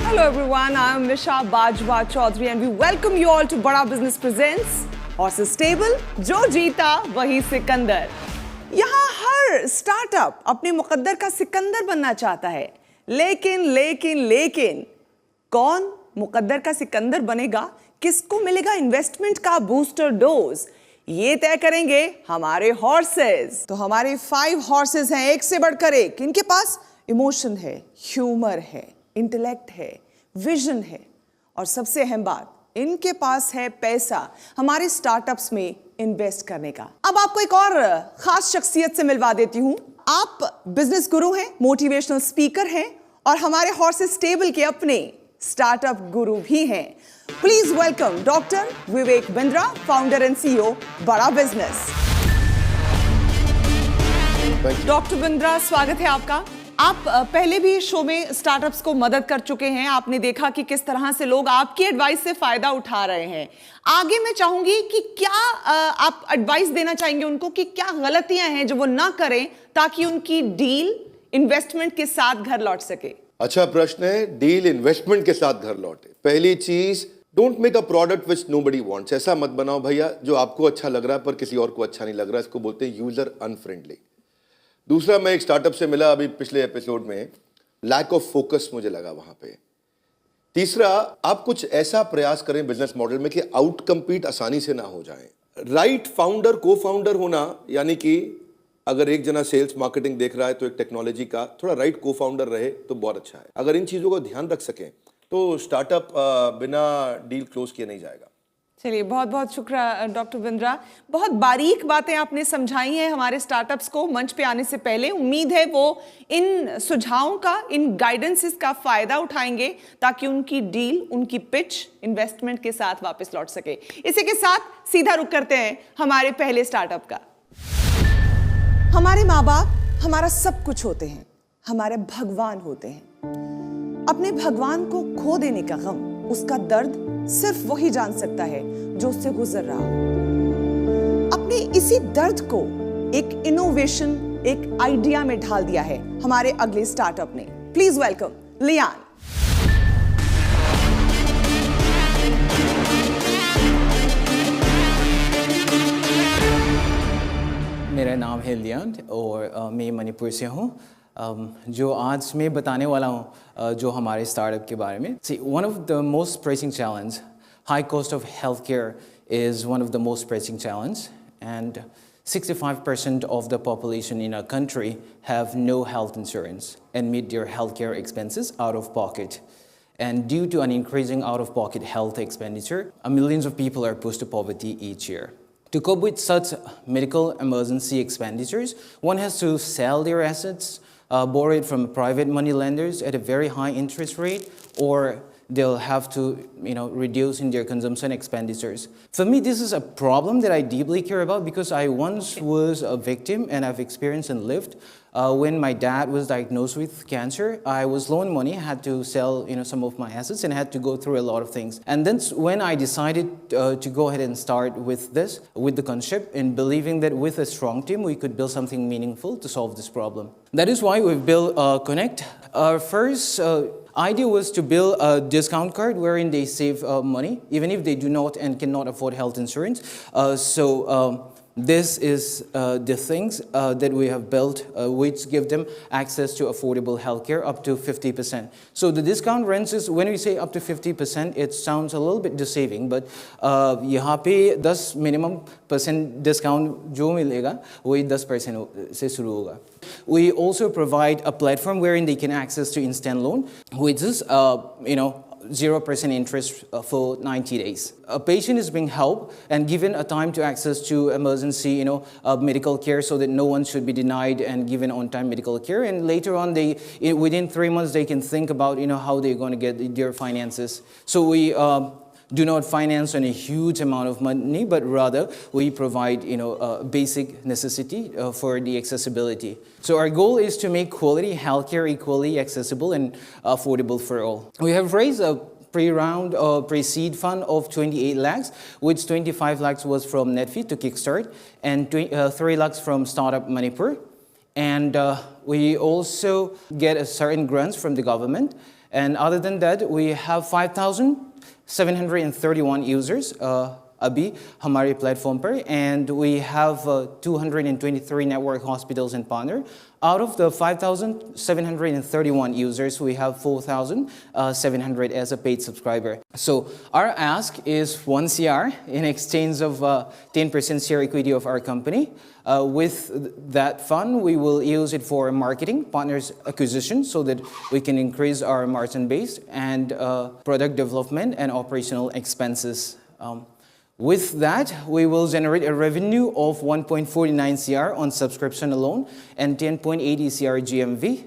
Hello everyone, I am Nisha Bajwa Chaudhary and we welcome you all to Bada Business Presents Horses Stable, जो जीता वही सिकंदर। यहाँ हर startup अपने मुकद्दर का सिकंदर बनना चाहता है, लेकिन कौन मुकद्दर का सिकंदर बनेगा, किसको मिलेगा इन्वेस्टमेंट का बूस्टर डोज, ये तय करेंगे हमारे हॉर्सेस। तो हमारे 5 हॉर्सेस हैं, एक से बढ़कर एक। इनके पास इमोशन है, ह्यूमर है, इंटेलेक्ट है, विजन है और सबसे अहम बात, इनके पास है पैसा हमारे स्टार्टअप्स में इन्वेस्ट करने का। अब आपको एक और खास शख्सियत से मिलवा देती हूं। आप बिजनेस गुरु हैं, मोटिवेशनल स्पीकर हैं और हमारे हॉर्सेस स्टेबल के अपने स्टार्टअप गुरु भी हैं। Please welcome doctor Vivek Bindra, founder and CEO बड़ा बिजनेस। डॉक्टर बिंद्रा, स्वागत है आपका। आप पहले भी शो में स्टार्टअप्स को मदद कर चुके हैं। आपने देखा कि किस तरह से लोग आपकी एडवाइस से फायदा उठा रहे हैं। आगे मैं चाहूंगी कि क्या आप एडवाइस देना चाहेंगे उनको कि क्या गलतियां हैं जो वो ना करें ताकि उनकी डील इन्वेस्टमेंट के साथ घर लौट सके। अच्छा प्रश्न है, डील इन्वेस्टमेंट के साथ घर लौटे। पहली चीज, don't make a product which nobody wants. ऐसा मत बनाओ भैया जो आपको अच्छा लग रहा है पर किसी और को अच्छा नहीं लग रहा। इसको बोलते हैं यूजर अनफ्रेंडली। दूसरा, मैं एक स्टार्टअप से मिला अभी पिछले एपिसोड में, लैक ऑफ फोकस मुझे लगा वहां पे। तीसरा, आप कुछ ऐसा प्रयास करें बिजनेस मॉडल में कि आउट कम्पीट आसानी से ना हो जाए। राइट फाउंडर, को फाउंडर होना, यानी कि अगर एक जना सेल्स मार्केटिंग देख रहा है तो एक टेक्नोलॉजी का थोड़ा राइट को फाउंडर रहे तो बहुत अच्छा है। अगर इन चीज़ों को ध्यान रख सकें तो स्टार्टअप बिना डील क्लोज किए नहीं जाएगा। चलिए, बहुत बहुत शुक्रिया डॉक्टर बिंद्रा। बहुत बारीक बातें आपने समझाई हैं हमारे स्टार्टअप्स को मंच पे आने से पहले। उम्मीद है वो इन सुझावों का, इन गाइडेंसेस का फायदा उठाएंगे ताकि उनकी डील, उनकी पिच इन्वेस्टमेंट के साथ वापस लौट सके। इसी के साथ सीधा रुख करते हैं हमारे पहले स्टार्टअप का। हमारे माँ बाप हमारा सब कुछ होते हैं, हमारे भगवान होते हैं। अपने भगवान को खो देने का गम, उसका दर्द सिर्फ वही जान सकता है जो उससे गुजर रहा हो। अपने इसी दर्द को एक इनोवेशन, एक आइडिया में ढाल दिया है हमारे अगले स्टार्टअप ने। Please welcome Lian. मेरा नाम है लियान और मैं मणिपुर से हूँ। जो आज मैं बताने वाला हूँ जो हमारे स्टार्टअप के बारे में। See, one of the most pressing challenge, high cost of healthcare is one of the most pressing challenge, and 65% of the population in our country have no health insurance and meet their healthcare expenses out of pocket. And due to an increasing out-of-pocket health expenditure, millions of people are pushed to poverty each year. To cope with such medical emergency expenditures, one has to sell their assets, borrow it from private money lenders at a very high interest rate, or they'll have to, reduce in their consumption expenditures. For me, this is a problem that I deeply care about because I once was a victim and I've experienced and lived. When my dad was diagnosed with cancer, I was low on money, had to sell, some of my assets and had to go through a lot of things. And then when I decided to go ahead and start with this, with the concept, and believing that with a strong team, we could build something meaningful to solve this problem. That is why we've built Connect. Our first idea was to build a discount card wherein they save money, even if they do not and cannot afford health insurance. This is the things that we have built, which give them access to affordable healthcare up to 50%. So the discount ranges, when we say up to 50%, it sounds a little bit deceiving, but यहाँ पे 10 minimum% discount जो मिलेगा वही 10% से शुरू होगा. We also provide a platform wherein they can access to instant loan, which is 0% interest for 90 days. A patient is being helped and given a time to access to emergency, medical care, so that no one should be denied and given on-time medical care. And later on, within 3 months, they can think about, how they're going to get their finances. So we do not finance on a huge amount of money, but rather we provide, basic necessity for the accessibility. So our goal is to make quality healthcare equally accessible and affordable for all. We have raised a pre-round or pre-seed fund of 28 lakhs, which 25 lakhs was from Netfeed to Kickstart, and 3 lakhs from Startup Manipur. and we also get a certain grants from the government. And other than that, we have 5,731 users अभी हमारे platform पर, and we have 223 network hospitals and partner. Out of the 5,731 users, we have 4,700 as a paid subscriber. So our ask is 1 CR in exchange of 10% share equity of our company. With that fund, we will use it for marketing, partners acquisition, so that we can increase our margin base, and product development and operational expenses. With that, we will generate a revenue of 1.49 CR on subscription alone and 10.80 CR GMV.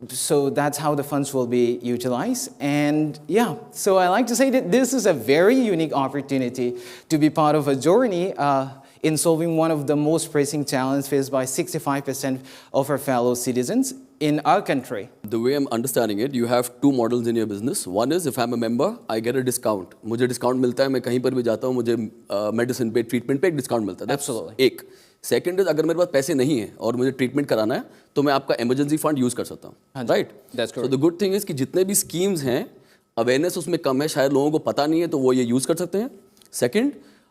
So that's how the funds will be utilized. And yeah, so I like to say that this is a very unique opportunity to be part of a journey in solving one of the most pressing challenges faced by 65% of our fellow citizens in our country. The way I'm understanding it, you have two models in your business. One is if I'm a member, I get a discount. मुझे discount मिलता है, मैं कहीं पर भी जाता हूँ, मुझे medicine पे, treatment पे एक discount मिलता है. That's Absolutely. एक. Second is अगर मेरे पास पैसे नहीं है और मुझे treatment कराना है, तो मैं आपका emergency fund use कर सकता हूँ. Right? That's correct. So the good thing is कि जितने भी schemes हैं, awareness उसमें कम है, शायद लोगों को पता नहीं है, तो वो ये use कर सकते हैं. Second,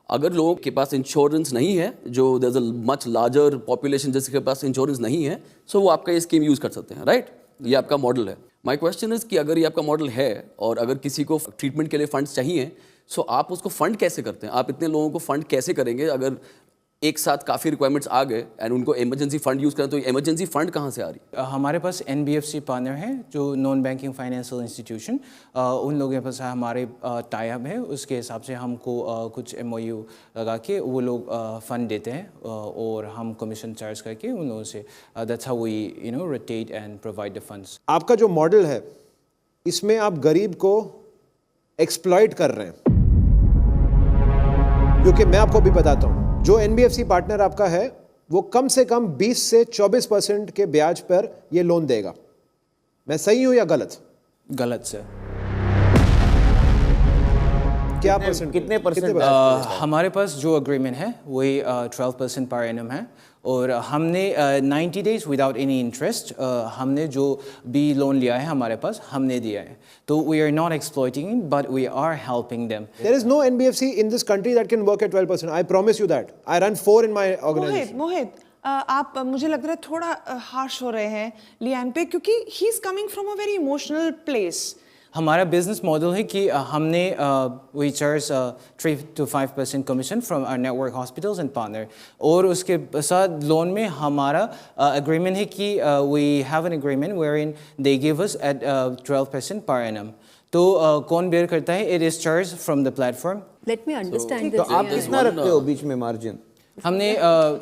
अगर लोगों के पास इंश्योरेंस नहीं है, जो there's a much larger population जिसके पास इंश्योरेंस नहीं है, so वो आपका ये स्कीम यूज़ कर सकते हैं, राइट? ये आपका मॉडल है. माय क्वेश्चन इज कि अगर ये आपका मॉडल है और अगर किसी को ट्रीटमेंट के लिए फंड्स चाहिए, सो आप उसको फंड कैसे करते हैं? आप इतने लोगों को फंड कैसे करेंगे अगर एक साथ काफ़ी रिक्वायरमेंट्स आ गए एंड उनको इमरजेंसी फंड यूज़ करें, तो इमरजेंसी फंड कहाँ से आ रही? हमारे पास NBFC पार्टनर है, जो नॉन बैंकिंग फाइनेंशियल इंस्टीट्यूशन, उन लोगों के पास हमारे टाई अप है. उसके हिसाब से हमको कुछ MOU लगा के वो लोग फंड देते हैं और हम कमीशन चार्ज करके उन लोगों से that's how we rotate and provide the funds. आपका जो मॉडल है, इसमें आप गरीब को एक्सप्लॉइट कर रहे हैं, क्योंकि मैं आपको भी बताता हूं, जो NBFC पार्टनर आपका है वो कम से कम 20 से 24% के ब्याज पर ये लोन देगा. मैं सही हूं या गलत? गलत सर. क्या परसेंट? कितने परसेंट? हमारे पास जो अग्रीमेंट है वही 12% पर एनम है, और हमने 90 डेज विदाउट एनी इंटरेस्ट हमने जो भी लोन लिया है हमारे पास हमने दिया है. तो we are not exploiting but we are helping them. There is no NBFC in this country that can work at 12%. I promise you that. I run 4 in my organization. मोहित, आप मुझे लग रहा है थोड़ा हार्श हो रहे हैं लियान पे, क्योंकि he is coming from a very emotional place. हमारा बिजनेस मॉडल है कि हमने we charge 3 to 5% commission from our network hospitals and partner, और उसके साथ लोन में हमारा एग्रीमेंट है कि we have an agreement wherein they give us at 12% per annum. तो कौन बेयर करता है? It is charge from the platform. Let me understand तो आप कितना रखते हो बीच में मार्जिन? हमने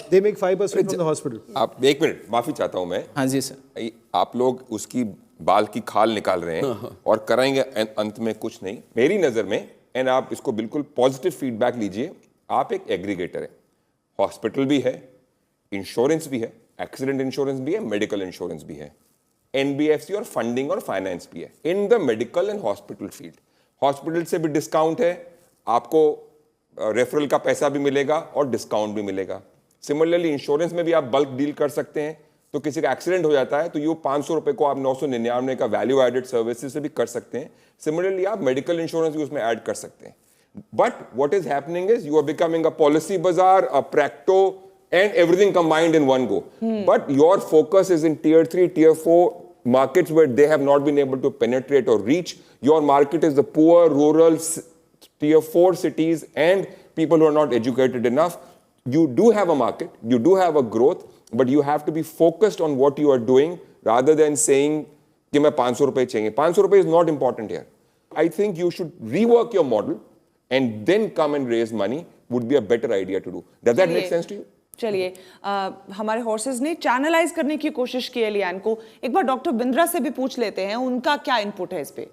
They make 5% from the hospital. आप एक मिनट, माफी चाहता हूं मैं. हाँ जी सर. आप लोग उसकी बाल की खाल निकाल रहे हैं और कराएंगे अंत में कुछ नहीं. मेरी नजर में, एंड आप इसको बिल्कुल पॉजिटिव फीडबैक लीजिए, आप एक एग्रीगेटर है. हॉस्पिटल भी है, इंश्योरेंस भी है, एक्सीडेंट इंश्योरेंस भी है, मेडिकल इंश्योरेंस भी है, NBFC और फंडिंग और फाइनेंस भी है in the medical and hospital field. Hospital से भी डिस्काउंट है, आपको रेफरल का पैसा भी मिलेगा और डिस्काउंट भी मिलेगा. सिमिलरली इंश्योरेंस में भी आप बल्क डील कर सकते हैं. तो किसी का एक्सीडेंट हो जाता है तो ये 500 रुपए को आप 999 का वैल्यू एडेड सर्विसेज से भी कर सकते हैं. सिमिलरली आप मेडिकल इंश्योरेंस भी उसमें ऐड कर सकते हैं. But what is happening is you are becoming a Policybazaar, a Practo, and everything combined in one go. But your focus is in tier 3, tier 4 markets where they have not been able to penetrate or reach. Your market is the poor, rural, tier 4 cities and people who are not educated enough. You do have a market, you do have a growth, but you have to be focused on what you are doing rather than saying कि मैं 500 रुपए चाहिए. 500 रुपए is not important here. I think you should rework your model and then come and raise money would be a better idea to do. Does that make sense to you? चलिए, हमारे horses ने channelise करने की कोशिश की है Lian को. एक बार डॉक्टर बिंद्रा से भी पूछ लेते हैं, उनका क्या इनपुट है इस पे.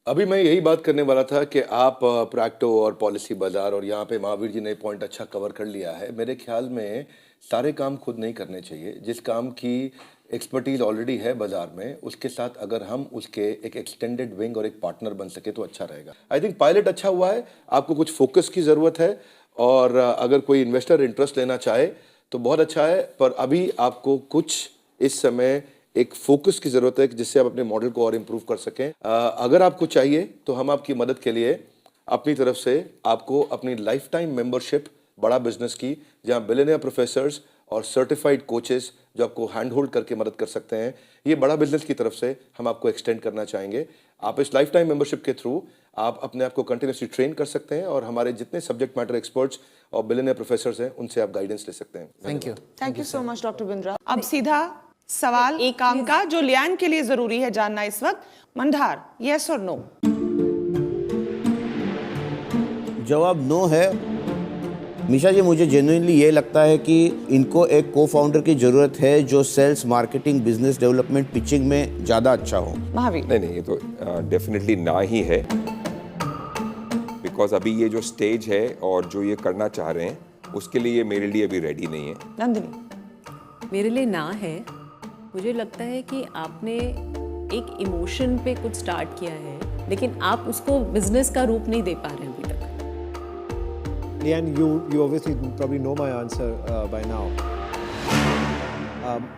अभी मैं यही बात करने वाला था कि आप प्रैक्टो और पॉलिसी बाजार, और यहाँ पे महावीर जी ने पॉइंट अच्छा कवर कर लिया है. मेरे ख्याल में सारे काम खुद नहीं करने चाहिए. जिस काम की एक्सपर्टीज ऑलरेडी है बाजार में, उसके साथ अगर हम उसके एक एक्सटेंडेड विंग और एक पार्टनर बन सके तो अच्छा रहेगा. आई थिंक पायलट अच्छा हुआ है. आपको कुछ फोकस की ज़रूरत है, और अगर कोई इन्वेस्टर इंटरेस्ट लेना चाहे तो बहुत अच्छा है, पर अभी आपको कुछ इस समय एक फोकस की जरूरत है जिससे आप अपने मॉडल को और इम्प्रूव कर सकें। अगर आपको चाहिए तो हम आपकी मदद के लिए अपनी तरफ से आपको अपनी लाइफ टाइम मेंबरशिप बड़ा बिजनेस की, जहां बिलियनियर प्रोफेसर्स और सर्टिफाइड कोचेस जो आपको हैंड होल्ड करके मदद कर सकते हैं, ये बड़ा बिजनेस की तरफ से हम आपको एक्सटेंड करना चाहेंगे। आप इस लाइफ टाइम मेंबरशिप के थ्रू आप अपने आप को कंटिन्यूसली ट्रेन कर सकते हैं और हमारे जितने सब्जेक्ट मैटर एक्सपर्ट्स और बिलियनियर प्रोफेसर्स हैं उनसे आप गाइडेंस ले सकते हैं। Thank you so much doctor Bindra. अब सीधा सवाल एक काम का जो लियान के लिए जरूरी है जानना इस वक्त, मंडार, यस और नो? जवाब नो है। मिशा जी, मुझे जेन्युइनली ये लगता है कि इनको एक को फाउंडर की ज़रूरत है जो sales, marketing, business development, pitching में ज़्यादा अच्छा हो। महावीर? नहीं, ये तो डेफिनेटली ना ही है, बिकॉज अभी ये जो स्टेज है और जो ये करना चाह रहे हैं उसके लिए ये मेरे लिए अभी रेडी नहीं है। नंदिनी? मेरे लिए ना है। मुझे लगता है कि आपने एक इमोशन पे कुछ स्टार्ट किया है, लेकिन आप उसको बिजनेस का रूप नहीं दे पा रहे हैं अभी तक। Lian, you obviously probably know my answer by now.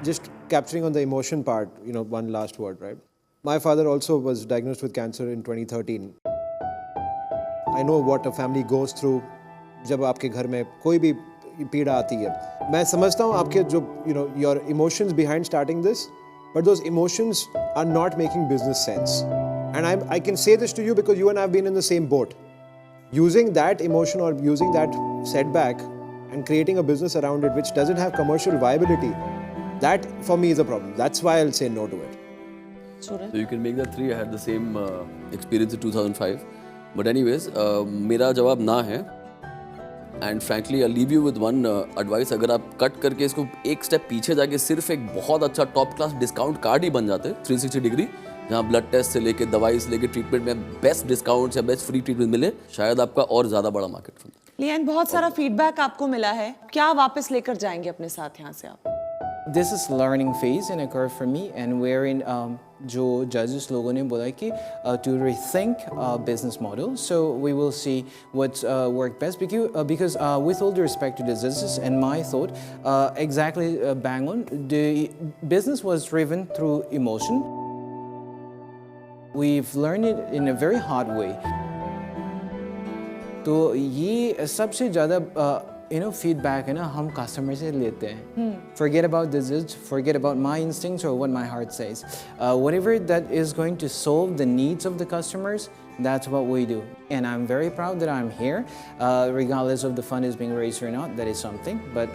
Just capturing on the emotion part, one last word, right? My father also was diagnosed with cancer in 2013. I know what a family goes through जब आपके घर में कोई भी पीड़ा आती है। मैं समझता हूँ आपके जो your emotions behind starting this, but those emotions are not making business sense. And I can say this to you because you and I have been in the same boat. Using that emotion or using that setback and creating a business around it which doesn't have commercial viability, that for me is a problem. That's why I'll say no to it. So you can make that three. I had the same experience in 2005. But anyways, मेरा जवाब ना है. And frankly, I'll leave you with one advice. अगर आप cut करके इसको एक step पीछे जाके सिर्फ एक बहुत अच्छा टॉप क्लास डिस्काउंट कार्ड ही बन जाते 360 डिग्री, जहाँ ब्लड टेस्ट से लेके दवाई से लेके ट्रीटमेंट में बेस्ट डिस्काउंट्स या बेस्ट फ्री ट्रीटमेंट मिले, शायद आपका और ज़्यादा बड़ा मार्केट बनता है। लियान, बहुत सारा फीडबैक आपको मिला है, क्या वापस लेकर जाएंगे अपने साथ यहाँ से आप? This is learning phase and a curve for me, and wherein जो judges लोगों ने बोला कि to rethink business model, so we will see what's work best because with all due respect to the judges and my thought, exactly bang on, the business was driven through emotion. We've learned it in a very hard way. तो ये सबसे ज़्यादा feedback है ना हम customer से लेते हैं. Forget about the judge, forget about my instincts or what my heart says. Whatever that is going to solve the needs of the customers, that's what we do. And I'm very proud that I'm here, regardless of the fund is being raised or not. That is something. But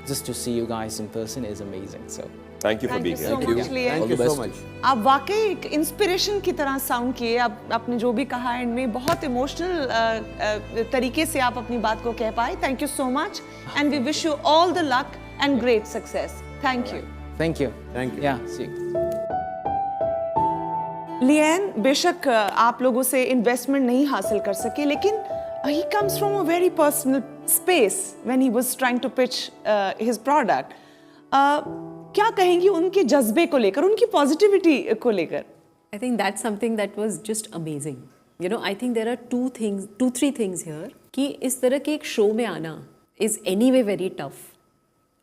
just to see you guys in person is amazing. So. Thank you for being here. Thank you so much, Lian. Thank you so much. आप वाकई एक inspiration की तरह sound किए। आपने जो भी कहा एंड में बहुत इमोशनल तरीके से आप अपनी बात को कह पाए। Thank you so much and we wish you all the luck and great success. Thank you. Thank you. Thank you. Yeah, see you. लियान बेशक आप लोगों से इन्वेस्टमेंट नहीं हासिल कर सके, लेकिन he comes from a very personal space when he was trying to pitch his product. क्या कहेंगी उनके जज्बे को लेकर, उनकी पॉजिटिविटी को लेकर? I think that's something that was just amazing. I think there are two, three things here कि इस तरह के एक शो में आना is anyway very tough.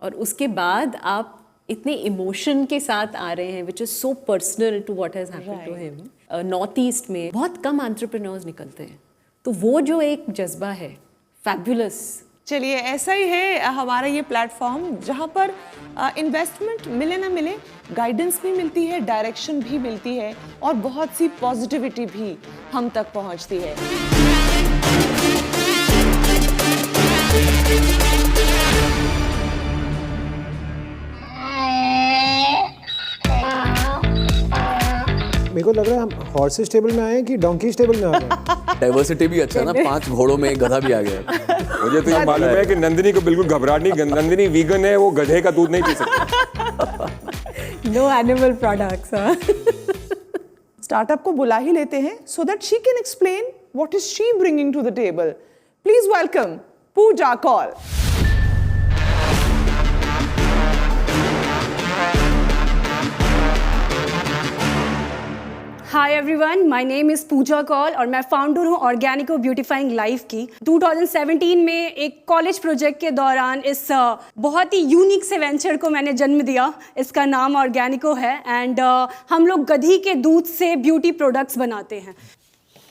और उसके बाद आप इतने इमोशन के साथ आ रहे हैं which is so personal to what has happened to him. North east में बहुत कम एंटरप्रेन्योर्स निकलते हैं, तो वो जो एक जज्बा है फैबुलस। चलिए, ऐसा ही है हमारा ये प्लेटफॉर्म जहाँ पर इन्वेस्टमेंट मिले ना मिले, गाइडेंस भी मिलती है, डायरेक्शन भी मिलती है और बहुत सी पॉजिटिविटी भी हम तक पहुँचती है। मेरे को लग रहा है हम हॉर्स स्टेबल में आए हैं कि डोंकी स्टेबल में आ गए। डाइवर्सिटी भी अच्छा है ना, 5 घोड़ों में एक गधा भी आ गया। मुझे तो ये मालूम है कि नंदिनी को बिल्कुल घबराहट नहीं, नंदिनी वीगन है, वो गधे का दूध नहीं पी सकती। No animal products. स्टार्टअप को बुला ही लेते हैं so that she can explain what is she bringing to the table. Please welcome Pooja Kaul. Hi everyone, my name is Pooja Kaul और मैं फाउंडर हूँ ऑर्गेनिको ब्यूटीफाइंग लाइफ की। 2017 में एक कॉलेज प्रोजेक्ट के दौरान इस बहुत ही यूनिक से वेंचर को मैंने जन्म दिया। इसका नाम ऑर्गेनिको है एंड हम लोग गधी के दूध से ब्यूटी प्रोडक्ट्स बनाते हैं।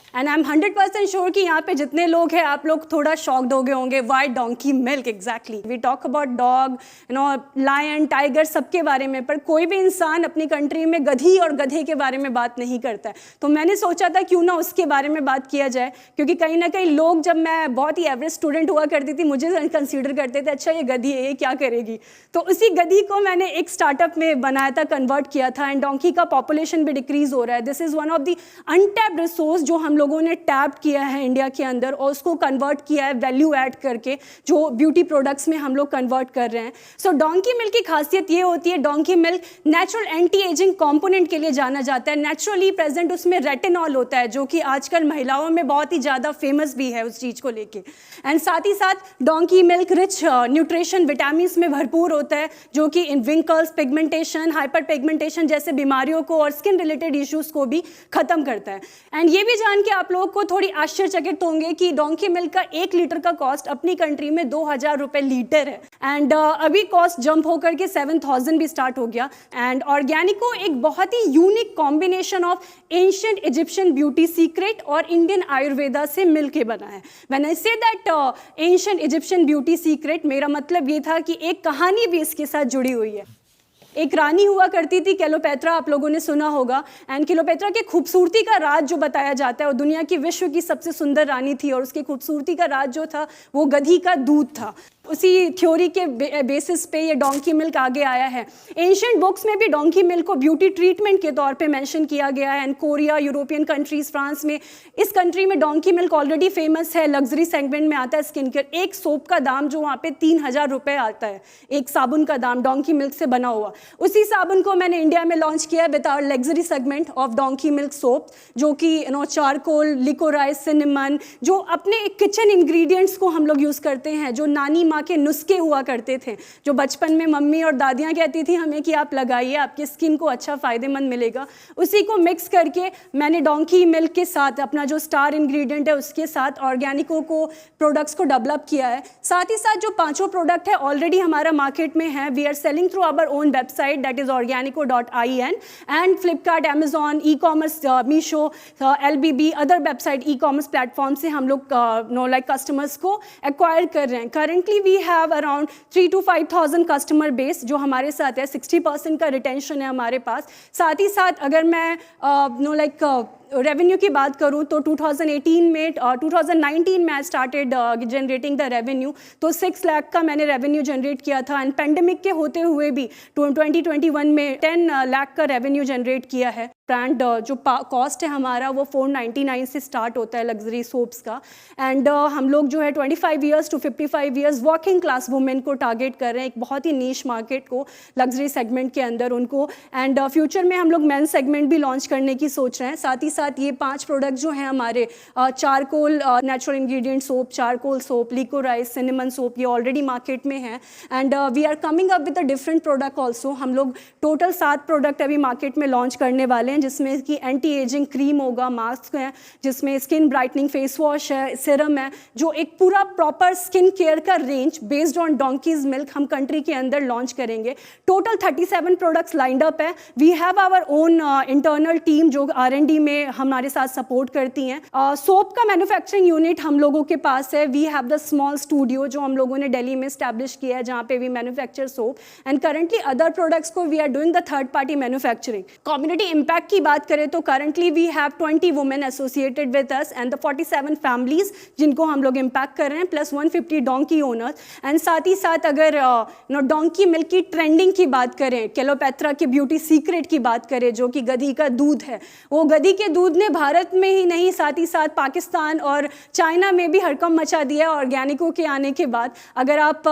एंड आई एम 100% श्योर कि यहाँ पे जितने लोग हैं आप लोग थोड़ा शॉक्ड हो गए होंगे, why donkey milk exactly. We talk about dog, you know, lion, tiger, सबके बारे में, पर कोई भी इंसान अपनी कंट्री में गधी और गधे के बारे में बात नहीं करता है। तो मैंने सोचा था क्यों ना उसके बारे में बात किया जाए, क्योंकि कहीं ना कहीं लोग, जब मैं बहुत ही एवरेज स्टूडेंट हुआ करती थी, मुझे कंसिडर करते थे अच्छा ये गधी है, ये क्या करेगी। तो उसी गधी को मैंने एक स्टार्टअप में बनाया था, कन्वर्ट किया था। एंड डोंकी का पॉपुलेशन भी डिक्रीज हो रहा है। This is one of the untapped resource जो हम लोगों ने टैप किया है इंडिया के अंदर और उसको कन्वर्ट किया है वैल्यू ऐड करके, जो ब्यूटी प्रोडक्ट्स में हम लोग कन्वर्ट कर रहे हैं। सो डोंकी मिल्क की खासियत ये होती है, donkey milk natural anti ageing component के लिए जाना जाता है। नेचुरली प्रेजेंट उसमें रेटिनॉल होता है, जो कि आजकल महिलाओं में बहुत ही ज़्यादा फेमस भी है उस चीज़ को लेके। एंड साथ ही साथ donkey milk rich nutrition vitamin में भरपूर होता है, जो कि इन विंकल्स, पिगमेंटेशन, हाइपर पिगमेंटेशन जैसे बीमारियों को और स्किन रिलेटेड इश्यूज को भी खत्म करता है। एंड ये भी जान के आप लोग को थोड़ी आश्चर्यचकित होंगे कि डोंकी मिल्क का 1 लीटर का कॉस्ट अपनी कंट्री में 2000 रुपए लीटर है। एंड अभी कॉस्ट जंप होकर के 7000 भी स्टार्ट हो गया। एंड ऑर्गेनिको एक बहुत ही unique combination of ancient Egyptian beauty secret और इंडियन आयुर्वेदा से मिलके बना है। When I say that ancient Egyptian beauty secret, मेरा मतलब ये था कि एक कहानी भी इसके साथ जुड़ी हुई है। एक रानी हुआ करती थी क्लेयोपेत्रा, आप लोगों ने सुना होगा। एंड क्लेयोपेत्रा की खूबसूरती का राज जो बताया जाता है, वो दुनिया की विश्व की सबसे सुंदर रानी थी और उसकी खूबसूरती का राज जो था वो गधी का दूध था। उसी थ्योरी के बेसिस पे ये डोंकी मिल्क आगे आया है। एंशिएंट बुक्स में भी डोंकी मिल्क को ब्यूटी ट्रीटमेंट के तौर पे मेंशन किया गया है। And Korea, European countries, France में, इस कंट्री में डोंकी मिल्क ऑलरेडी फेमस है, लग्जरी सेगमेंट में आता है स्किन केयर। एक सोप का दाम जो वहाँ पे 3000 रुपये आता है, एक साबुन का दाम डोंकी मिल्क से बना हुआ। उसी साबुन को मैंने इंडिया में लॉन्च किया है with our luxury segment of donkey milk soap, जो कि चारकोल, लिकोराइस, सिनेमन, जो अपने किचन इंग्रेडिएंट्स को हम लोग यूज़ करते हैं, जो नानी माँ के नुस्खे हुआ करते थे, जो बचपन में मम्मी और दादियाँ कहती थी हमें कि आप लगाइए, आपकी स्किन को अच्छा फ़ायदेमंद मिलेगा। उसी को मिक्स करके मैंने डोंकी मिल्क के साथ, अपना जो स्टार इंग्रेडिएंट है उसके साथ ऑर्गेनिको को प्रोडक्ट्स को डेवलप किया है। साथ ही साथ जो 5 प्रोडक्ट है ऑलरेडी हमारा मार्केट में है। We are selling through our own website, that is organico.in, and Flipkart, Amazon, e commerce, Meesho, LBB, other website e commerce platform से हम लोग कस्टमर्स को एक्वायर कर रहे हैं। Currently we have around 3,000 to 5,000 customer base जो हमारे साथ है। 60% का रिटेंशन है हमारे पास। साथ ही साथ अगर मैं रेवेन्यू की बात करूं तो 2019 में I started generating the revenue, तो 6 लाख का मैंने रेवेन्यू जनरेट किया था। एंड पेंडेमिक के होते हुए भी 2021 में 10 लाख का रेवेन्यू जनरेट किया है। ब्रांड जो कॉस्ट है हमारा वो 499 से स्टार्ट होता है लग्जरी सोप्स का। एंड हम लोग जो है 25 years to 55 years working class women को टारगेट कर रहे हैं, एक बहुत ही नीश मार्केट को लग्जरी सेगमेंट के अंदर उनको। एंड फ्यूचर में हम लोग मेन सेगमेंट भी लॉन्च करने की सोच रहे हैं। साथ ही साथ ये 5 प्रोडक्ट जो हैं हमारे, charcoal natural ingredient soap, charcoal soap, licorice, cinnamon soap, ये ऑलरेडी मार्केट में है। And we are coming up with a different product also. हम लोग टोटल 7 प्रोडक्ट अभी मार्केट में लॉन्च करने वाले हैं, जिसमें कि एंटी एजिंग क्रीम होगा, मास्क है, जिसमें स्किन ब्राइटनिंग फेस वॉश है, सिरम है, जो एक पूरा प्रॉपर स्किन केयर का range based on donkey's milk हम कंट्री के अंदर लॉन्च करेंगे। टोटल 37 प्रोडक्ट्स लाइंड अप है। We have our own internal team जो R&D में हमारे साथ सपोर्ट करती हैं। सोप का मैन्युफैक्चरिंग यूनिट हम लोगों के पास है। We have the small studio जो हम लोगों ने दिल्ली में स्टैब्लिश किया है, जहाँ पे we manufacture soap. And currently other products को we are doing the third party manufacturing. Community impact की बात करें तो currently we have 20 women associated with us and the 47 families जिनको हम लोग इम्पैक्ट कर रहे हैं, प्लस 150 डोंकी ओनर्स। एंड साथ ही साथ अगर डोंकी मिल्क की ट्रेंडिंग की बात करें, क्लेयोपेत्रा के ब्यूटी सीक्रेट की बात करें, जो कि गधी का दूध है, वो गधी के दूध ने भारत में ही नहीं, साथ ही साथ पाकिस्तान और चाइना में भी हड़कंप मचा दिया ऑर्गेनिको के आने के बाद। अगर आप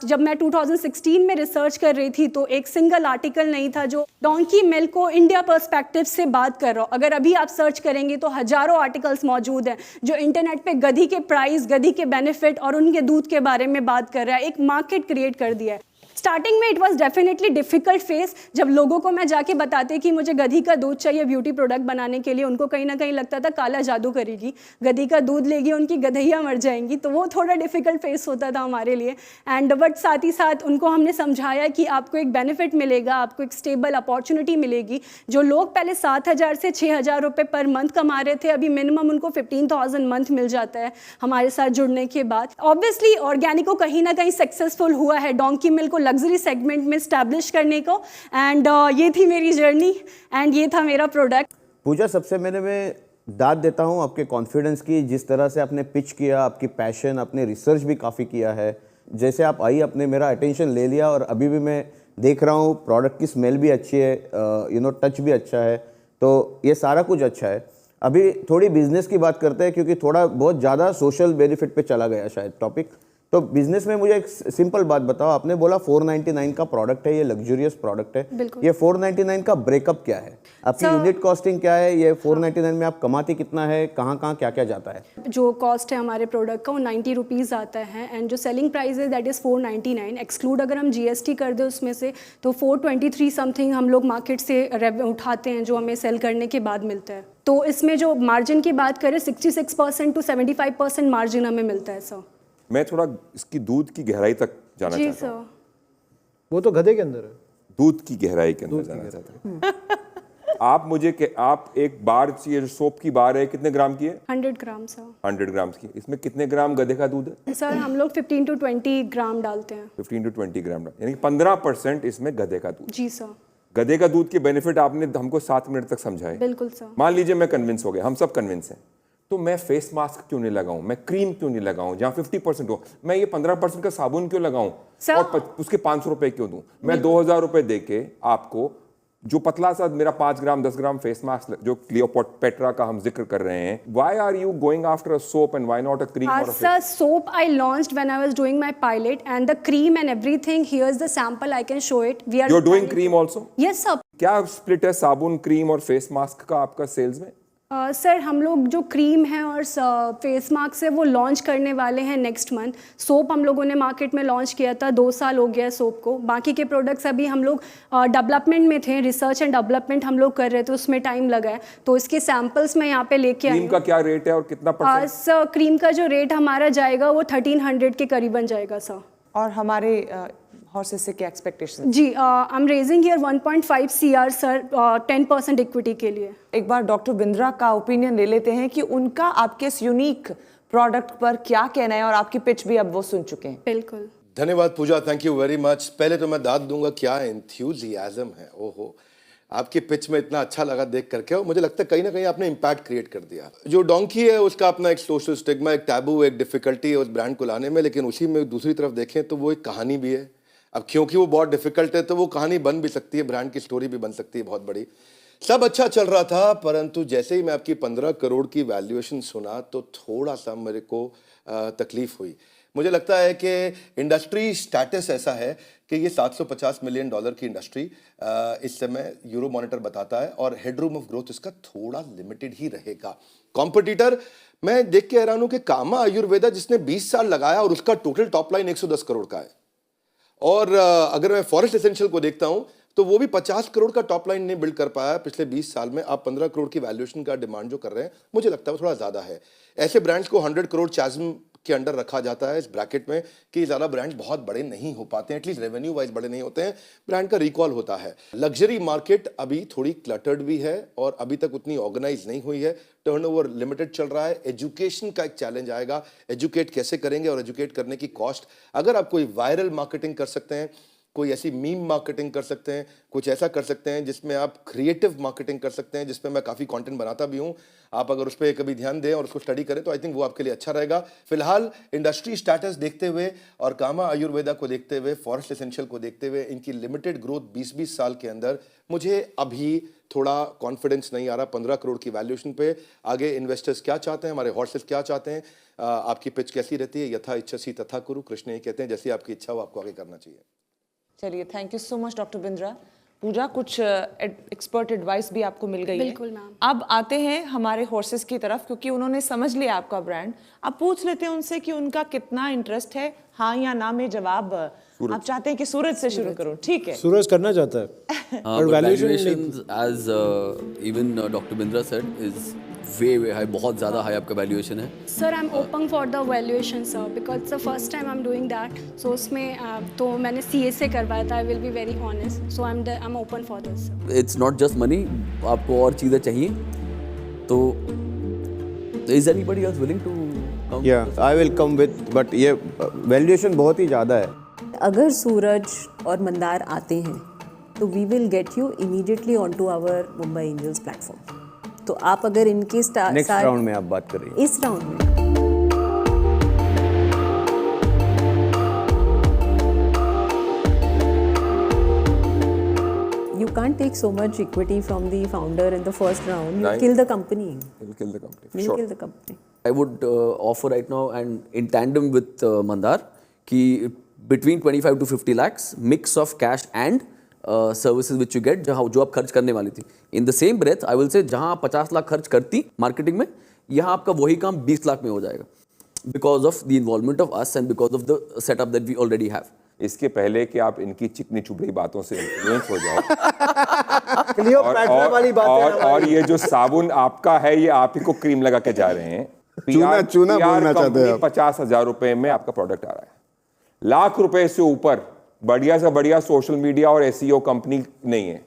जब मैं 2016 में रिसर्च कर रही थी तो एक सिंगल आर्टिकल नहीं था जो डोंकी मिल्क को इंडिया पर्सपेक्टिव से बात कर रहा हो। अगर अभी आप सर्च करेंगे तो हजारों आर्टिकल्स मौजूद हैं जो इंटरनेट पे गधी के प्राइस, गधी के बेनिफिट और उनके दूध के बारे में बात कर रहा है। एक मार्केट क्रिएट कर दिया है। स्टार्टिंग में it was definitely difficult face, जब लोगों को मैं जाके बताती कि मुझे गधी का दूध चाहिए ब्यूटी प्रोडक्ट बनाने के लिए, उनको कहीं ना कहीं लगता था काला जादू करेगी, गधी का दूध लेगी उनकी गधैया मर जाएंगी, तो वो थोड़ा डिफिकल्ट फेस होता था हमारे लिए। एंड बट साथ ही साथ उनको हमने समझाया कि आपको एक बेनिफिट मिलेगा, आपको एक स्टेबल अपॉर्चुनिटी मिलेगी। जो लोग पहले 7,000 से 6,000 रुपये पर मंथ कमा रहे थे, अभी मिनिमम उनको 15,000 मंथ मिल जाता है हमारे साथ जुड़ने के बाद। ऑब्वियसली ऑर्गेनिको कहीं ना कहीं सक्सेसफुल हुआ है डोंकी मिल्क को लग्जरी सेगमेंट में स्टैब्लिश करने को। एंड ये थी मेरी जर्नी एंड ये था मेरा प्रोडक्ट। पूजा, सबसे मैं दाद देता हूँ आपके कॉन्फिडेंस की, जिस तरह से आपने पिच किया, आपकी पैशन, आपने रिसर्च भी काफ़ी किया है। जैसे आप आई, आपने मेरा अटेंशन ले लिया और अभी भी मैं देख रहा हूँ प्रोडक्ट की स्मेल भी अच्छी है, टच भी अच्छा है, तो ये सारा कुछ अच्छा है। अभी थोड़ी बिजनेस की बात करते हैं, क्योंकि थोड़ा बहुत ज़्यादा सोशल बेनिफिट पे चला गया शायद टॉपिक। तो बिजनेस में मुझे एक सिंपल बात बताओ, आपने बोला 499 का प्रोडक्ट है, ये लग्जरियस प्रोडक्ट है, ये 499 का ब्रेकअप क्या है, आपकी यूनिट कॉस्टिंग क्या है, ये 499 में आप कमाती कितना है, कहाँ कहाँ क्या क्या जाता है? जो कॉस्ट है हमारे प्रोडक्ट का वो 90 रुपीज़ आता है एंड जो सेलिंग प्राइस है दैट इज़ 499। एक्सक्लूड अगर हम GST कर दें उसमें से तो 423 समथिंग हम लोग मार्केट से उठाते हैं, जो हमें सेल करने के बाद मिलता है। तो इसमें जो मार्जिन की बात करें 66% टू 75% मार्जिन हमें मिलता है सर। मैं थोड़ा इसकी दूध की गहराई तक जाना जी चाहता हूँ। वो तो गधे के अंदर है। दूध की गहराई के अंदर जाना चाहता हूँ। आप मुझे आप एक बार चाहिए, जो सोप की बार है, कितने ग्राम की है? 100 ग्राम सर। 100 ग्राम की। इसमें कितने ग्राम गधे का दूध है? सर हम लोग 15 टू 20 ग्राम डालते हैं। 15 टू 20 ग्राम, यानी 15% इसमें गधे का दूध। जी सर। गधे का दूध के बेनिफिट आपने हमको 7 मिनट तक समझाए। बिल्कुल सर। मान लीजिए मैं कन्विंस हो गया, हम सब कन्विंस हैं, तो मैं फेस मास्क क्यों नहीं लगाऊं, मैं क्रीम क्यों नहीं लगाऊं, जहां 50% हो, मैं ये 15% का साबुन क्यों लगाऊं और उसके 500 रुपए क्यों दूं? मैं 2,000 रुपए देके आपको जो पतला सा मेरा 5 ग्राम 10 ग्राम फेस मास्क जो क्लियोपेट्रा का हम जिक्र कर रहे हैं, why are you going after a soap and why not a cream or a Sir, soap I launched when I was doing my pilot and the cream and everything, here's the sample, I can show it. We are You're doing cream also? Yes sir. क्या split है साबुन, cream और face mask का आपका sales में? Sir हम लोग जो क्रीम है और फेस मास्क है वो लॉन्च करने वाले हैं नेक्स्ट मंथ। सोप हम लोगों ने मार्केट में लॉन्च किया था, 2 साल हो गया है सोप को। बाकी के प्रोडक्ट्स अभी हम लोग डेवलपमेंट में थे, रिसर्च एंड डेवलपमेंट हम लोग कर रहे थे, उसमें टाइम लगा है, तो इसके सैंपल्स मैं यहाँ पे लेके आई हूँ। क्रीम का क्या रेट है और कितना %? सर क्रीम का जो रेट हमारा जाएगा वो 1300 के करीबन जाएगा सर। और हमारे हॉर्सेस से क्या एक्सपेक्टेशन? जी I am raising here 1.5 CR sir 10% equity के लिए। एक बार डॉक्टर बिंद्रा का ओपिनियन ले लेते हैं कि उनका आपके इस यूनिक प्रोडक्ट पर क्या कहना है, और आपकी पिच भी अब वो सुन चुके हैं। बिल्कुल। धन्यवाद पूजा, थैंक यू वेरी मच। पहले तो मैं दाद दूंगा, क्या एंथुसियाज्म है, ओहो, आपकी पिच में इतना अच्छा लगा देख करके, और मुझे लगता है कहीं ना कहीं आपने इम्पैक्ट क्रिएट कर दिया। जो डोंकी है उसका अपना एक सोशल स्टिग्मा, एक टैबू, एक डिफिकल्टी है उस ब्रांड को लाने में, लेकिन उसी में दूसरी तरफ देखें तो वो एक कहानी भी है। अब क्योंकि वो बहुत डिफिकल्ट है तो वो कहानी बन भी सकती है, ब्रांड की स्टोरी भी बन सकती है बहुत बड़ी। सब अच्छा चल रहा था, परंतु जैसे ही मैं आपकी 15 करोड़ की वैल्यूएशन सुना तो थोड़ा सा मेरे को तकलीफ हुई। मुझे लगता है कि इंडस्ट्री स्टेटस ऐसा है कि ये $750 मिलियन की इंडस्ट्री इस समय यूरो मॉनिटर बताता है, और हेडरूम ऑफ ग्रोथ इसका थोड़ा लिमिटेड ही रहेगा। कॉम्पिटिटर मैं देख के हैरान हूं कि कामा आयुर्वेदा जिसने 20 साल लगाया और उसका टोटल टॉप लाइन 110 करोड़ का है, और अगर मैं फॉरेस्ट एसेंशियल को देखता हूं तो वो भी 50 करोड़ का टॉप लाइन नहीं बिल्ड कर पाया पिछले 20 साल में। आप 15 करोड़ की वैल्यूएशन का डिमांड जो कर रहे हैं, मुझे लगता है वो थोड़ा ज़्यादा है। ऐसे ब्रांड्स को 100 करोड़ चाज्म के अंडर रखा जाता है इस ब्रैकेट में कि ज़्यादा ब्रांड बहुत बड़े नहीं हो पाते हैं, एटलीस्ट रेवेन्यू वाइज बड़े नहीं होते हैं, ब्रांड का रिकॉल होता है। लग्जरी मार्केट अभी थोड़ी क्लटर्ड भी है और अभी तक उतनी ऑर्गेनाइज नहीं हुई है, टर्नओवर लिमिटेड चल रहा है। एजुकेशन का एक चैलेंज आएगा, एजुकेट कैसे करेंगे, और एजुकेट करने की कॉस्ट। अगर आप कोई वायरल मार्केटिंग कर सकते हैं, कोई ऐसी मीम मार्केटिंग कर सकते हैं, कुछ ऐसा कर सकते हैं जिसमें आप क्रिएटिव मार्केटिंग कर सकते हैं, जिसमें मैं काफ़ी कंटेंट बनाता भी हूं, आप अगर उस पर कभी ध्यान दें और उसको स्टडी करें तो आई थिंक वो आपके लिए अच्छा रहेगा। फिलहाल इंडस्ट्री स्टेटस देखते हुए और कामा आयुर्वेदा को देखते हुए, फॉरेस्ट एसेंशियल को देखते हुए, इनकी लिमिटेड ग्रोथ 20-20 साल के अंदर, मुझे अभी थोड़ा कॉन्फिडेंस नहीं आ रहा 15 करोड़ की वैल्यूएशन पे। आगे इन्वेस्टर्स क्या चाहते हैं, हमारे हॉर्सेस क्या चाहते हैं, आपकी पिच कैसी रहती है? यथा इच्छसी तथा कुरु, कृष्ण ये कहते हैं, जैसी आपकी इच्छा हो आपको आगे करना चाहिए। चलिए, thank you so much doctor Bindra. Pooja, कुछ एक्सपर्ट एडवाइस भी आपको मिल गई है। बिल्कुल मैम। अब आते हैं हमारे हॉर्सेस की तरफ, क्योंकि उन्होंने समझ लिया आपका ब्रांड। अब पूछ लेते हैं उनसे कि उनका कितना इंटरेस्ट है, हाँ या ना में जवाब आप चाहते हैं कि सूरज से शुरू करूं, ठीक है। सूरज करना चाहता है but valuations, as even Dr. Bindra said, is way high. बहुत ज़्यादा high आपका valuation है. Sir I am open for the valuation sir, because the first time I am doing that. So उसमें तो मैंने CA से करवाया था. I will be very honest. So I am open for this. It's not just money. आपको और चीज़ें चाहिए. तो is anybody else willing to come? Yeah, I will come with, but ये वैल्यूएशन बहुत ही ज़्यादा है. अगर सूरज और मंदार आते हैं तो we will get you immediately on to our Mumbai angels platform. तो आप अगर इनके नेक्स्ट राउंड में आप बात कर रही हैं. इस राउंड में you can't take so much equity from the founder in the first round. You'll kill the company. You'll kill the company. You'll Sure. kill the company. I would offer right now and in tandem with Mandar कि between 25 to 50 lakhs mix of cash and services which you get जो आप खर्च करने वाली थी. In the same breath I will say जहाँ आप 50 लाख खर्च करती मार्केटिंग में, यहाँ आपका वही काम 20 लाख में हो जाएगा because of the involvement of us and because of the setup that we already have. इसके पहले कि आप इनकी चिकनी चुपड़ी बातों से इन्फ्लुएंस हो जाओ क्लियोपैट्रा वाली बातें और ये जो साबुन आपका है ये आप ही को क्रीम लगा के जा रहे हैं. चूना बोलना चाहते हैं आप. 50,000 रुपए में आपका प्रोडक्ट आ रहा है. लाख रुपए से ऊपर बढ़िया से बढ़िया सोशल मीडिया और SEO कंपनी नहीं है.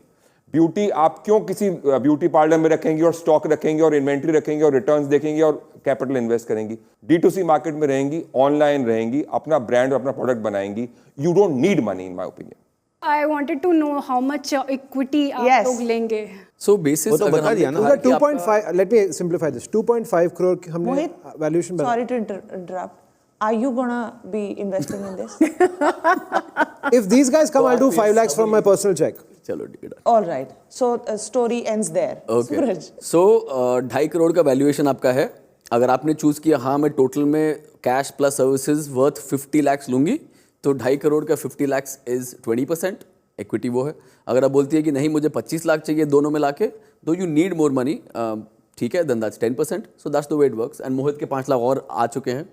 ब्यूटी आप क्यों किसी ब्यूटी पार्लर में रखेंगे और स्टॉक रखेंगे और इन्वेंट्री रखेंगे और रिटर्न्स देखेंगे और कैपिटल इन्वेस्ट करेंगी. D2C मार्केट में रहेंगी, ऑनलाइन रहेंगी, अपना ब्रांड और अपना प्रोडक्ट बनाएंगी. You don't need money in my opinion. I wanted to know how much equity आप Yes. लोग लेंगे. So basis वो तो अगर बता हम दिया ना. देखो कि 2.5, let me simplify this. 2.5 crore हमने मोहित, वैल्यूएशन बना. Sorry to interrupt. Are you gonna be investing in this? If these guys come, I'll do 5 lakhs from my personal check. चलो ठीक है. All right. So story ends there. Okay. Suraj. So 2.5 crore का valuation आपका है. अगर आपने choose किया हाँ मैं टोटल में cash plus services worth 50 lakhs लूंगी तो 2.5 करोड़ का 50 लाख्स इज 20% इक्विटी वो है. अगर आप बोलती है कि नहीं मुझे 25 लाख चाहिए दोनों में लाके तो यू नीड मोर मनी, ठीक है, then that's 10%. So that's the way it works. And Mohit के 5 लाख और आ चुके हैं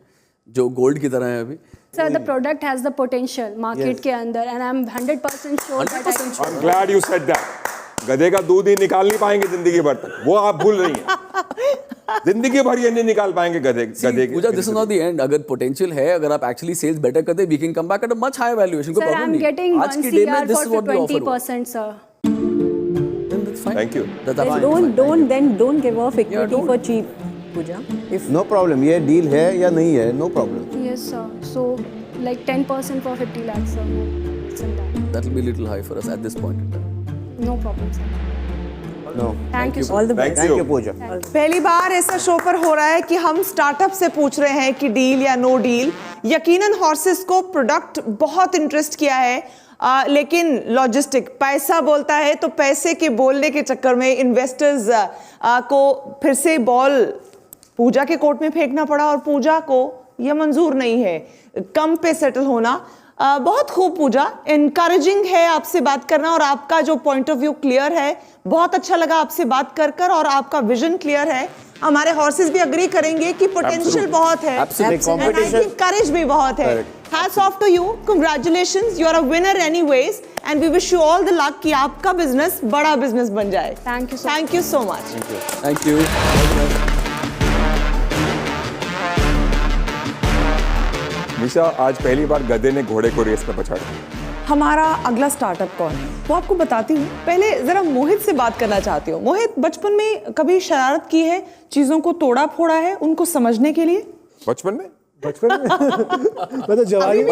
जो गोल्ड की तरह है अभी. Sir the product has the potential market के अंदर and I am 100% sure that I am glad you said that. गधे का दूध ही निकाल नहीं पाएंगे जिंदगी भर तक, वो आप भूल रही हैं. जिंदगी भर ये नहीं निकाल पाएंगे गधे की. Pooja this is not the end. अगर पोटेंशियल है, अगर आप एक्चुअली सेल्स बेटर करते we can come back at a much higher valuation. कोई सर आई प्रॉब्लम एम नहीं. गेटिंग आज 1 की डे में CR this is for what we offer. 20% sir. Thank you. Don't give off equity for cheap, Pooja. If no problem. ये deal है या नहीं है, no problem. Yes sir. So like 10% for 50 lakhs sir. It's in that. That will be a little high for us at this point in time. No problem sir. No. Thank you sir. all the best. Thank thank you you. Pooja. पहली बार ऐसा show पर हो रहा है कि हम startup से पूछ रहे हैं कि डील या नो डील. यकीनन हॉर्सेस को प्रोडक्ट बहुत इंटरेस्ट किया है, लेकिन लॉजिस्टिक पैसा बोलता है तो पैसे के बोलने के चक्कर में इन्वेस्टर्स को फिर से बॉल पूजा के कोर्ट में फेंकना पड़ा और पूजा को यह मंजूर नहीं है कम पे सेटल होना. बहुत खूब पूजा, इनकरेजिंग है आपसे बात करना और आपका जो पॉइंट ऑफ व्यू क्लियर है. बहुत अच्छा लगा आपसे बात कर और आपका विजन क्लियर है. हमारे हॉर्सेस भी अग्री करेंगे कि पोटेंशियल बहुत है. Absolutely. And I think courage भी बहुत है. Hats off to you. Congratulations. You are a winner anyways. And we wish you all the luck कि आपका बिजनेस बड़ा बिजनेस बन जाए. Thank you so Thank you so much. Thank you. निशा, आज पहली बार गधे ने घोड़े को रेस में पछाड़ा. हमारा अगला स्टार्टअप कौन है वो आपको बताती हूँ. पहले जरा मोहित से बात करना चाहती हूँ. मोहित, बचपन में कभी शरारत की है, चीजों को तोड़ा फोड़ा है उनको समझने के लिए? बचपन में मैं तो जवानी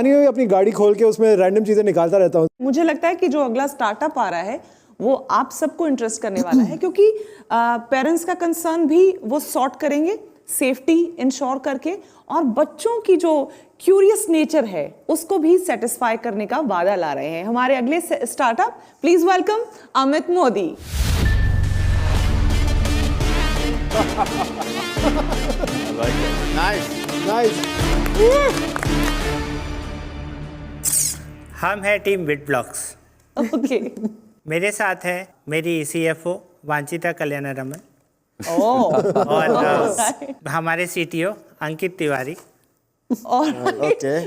में भी अपनी गाड़ी खोल के उसमें रैंडम चीजें निकालता रहता हूँ. मुझे लगता है कि जो अगला स्टार्टअप आ रहा है वो आप सबको इंटरेस्ट करने वाला है, क्योंकि पेरेंट्स का कंसर्न भी वो सॉर्ट करेंगे, सेफ्टी इंश्योर करके, और बच्चों की जो क्यूरियस नेचर है उसको भी सेटिस्फाई करने का वादा ला रहे हैं. हमारे अगले startup, please welcome Amit Modi. हम हैं टीम बिट ब्लॉक्स. ओके. मेरे साथ है मेरी CFO वांचिता कल्याणरमन ओह, और हमारे CTO अंकित तिवारी. और ओके.